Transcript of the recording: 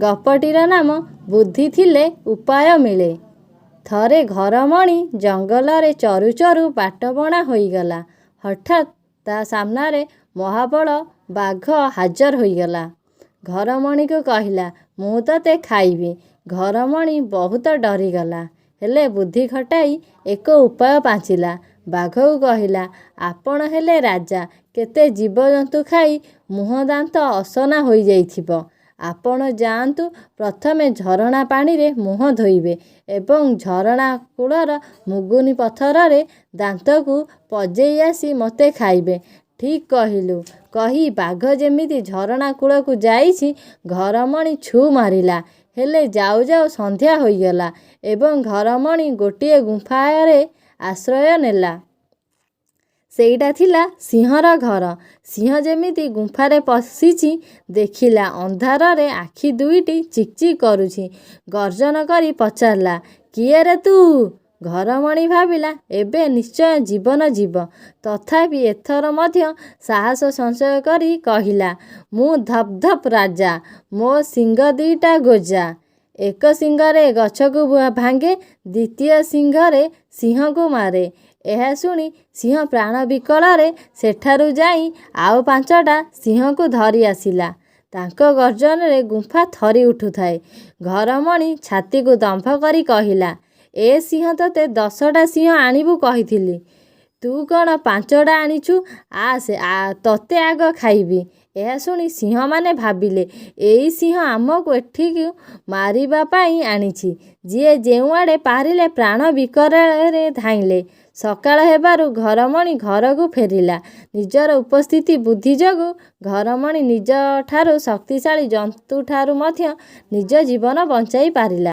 ଗପଟିର ନାମ ବୁଦ୍ଧି ଥିଲେ ଉପାୟ ମିଳେ। ଥରେ ଘରମଣି ଜଙ୍ଗଲରେ ଚରୁ ଚରୁ ବାଟବଣା ହୋଇଗଲା। ହଠାତ୍ ତା ସାମ୍ନାରେ ମହାବଳ ବାଘ ହାଜର ହୋଇଗଲା। ଘରମଣିକୁ କହିଲା, ମୁଁ ତତେ ଖାଇବି। ଘରମଣି ବହୁତ ଡରିଗଲା, ହେଲେ ବୁଦ୍ଧି ଖଟାଇ ଏକ ଉପାୟ ପାଞ୍ଚିଲା। ବାଘକୁ କହିଲା, ଆପଣ ହେଲେ ରାଜା, କେତେ ଜୀବଜନ୍ତୁ ଖାଇ ମୁହଁ ଦାନ୍ତ ଅସନା ହୋଇଯାଇଥିବ। ଆପଣ ଯାଆନ୍ତୁ, ପ୍ରଥମେ ଝରଣା ପାଣିରେ ମୁହଁ ଧୋଇବେ ଏବଂ ଝରଣା କୂଳର ମୁଗୁନି ପଥରରେ ଦାନ୍ତକୁ ପଜେଇ ଆସି ମୋତେ ଖାଇବେ। ଠିକ୍ କହିଲୁ, କହି ବାଘ ଯେମିତି ଝରଣା କୂଳକୁ ଯାଇଛି, ଘରମଣି ଛୁ ମାରିଲା। ହେଲେ ଯାଉ ଯାଉ ସନ୍ଧ୍ୟା ହୋଇଗଲା ଏବଂ ଘରମଣି ଗୋଟିଏ ଗୁମ୍ଫାରେ ଆଶ୍ରୟ ନେଲା। ସେଇଟା ଥିଲା ସିଂହର ଘର। ସିଂହ ଯେମିତି ଗୁମ୍ଫାରେ ପଶିଛି, ଦେଖିଲା ଅନ୍ଧାରରେ ଆଖି ଦୁଇଟି ଚିକ୍ ଚିକ୍ କରୁଛି। ଗର୍ଜନ କରି ପଚାରିଲା, କିଏ ରେ ତୁ? ଘରମଣି ଭାବିଲା, ଏବେ ନିଶ୍ଚୟ ଜୀବନ ଯିବ। ତଥାପି ଏଥର ମଧ୍ୟ ସାହସ ସଞ୍ଚୟ କରି କହିଲା, ମୁଁ ଧପ୍ ଧପ୍ ରାଜା, ମୋ ଶିଙ୍ଗ ଦିଟା ଗୋଜା। ଏକ ଶିଙ୍ଗରେ ଗଛକୁ ଭାଙ୍ଗେ, ଦ୍ୱିତୀୟ ଶିଙ୍ଗରେ ସିଂହକୁ ମାରେ। ଏହା ଶୁଣି ସିଂହ ପ୍ରାଣ ବିକଳରେ ସେଠାରୁ ଯାଇ ଆଉ 5ଟା ସିଂହକୁ ଧରି ଆସିଲା। ତାଙ୍କ ଗର୍ଜନରେ ଗୁମ୍ଫା ଥରି ଉଠୁଥାଏ। ଘରମଣି ଛାତିକୁ ଦମ୍ଭ କରି କହିଲା, ଏ ସିଂହ ତତେ 10ଟା ସିଂହ ଆଣିବୁ କହିଥିଲି, ତୁ କ'ଣ 5ଟା ଆଣିଛୁ? ଆସେ, ତତେ ଆଗ ଖାଇବି। ଏହା ଶୁଣି ସିଂହମାନେ ଭାବିଲେ, ଏଇ ସିଂହ ଆମକୁ ଏଠିକୁ ମାରିବା ପାଇଁ ଆଣିଛି। ଯିଏ ଯେଉଁଆଡ଼େ ପାରିଲେ ପ୍ରାଣ ବିକଳରେ ଧାଇଁଲେ। ସକାଳ ହେବାରୁ ଘରମଣି ଘରକୁ ଫେରିଲା। ନିଜର ଉପସ୍ଥିତି ବୁଦ୍ଧି ଯୋଗୁଁ ଘରମଣି ନିଜଠାରୁ ଶକ୍ତିଶାଳୀ ଜନ୍ତୁଠାରୁ ମଧ୍ୟ ନିଜ ଜୀବନ ବଞ୍ଚାଇ ପାରିଲା।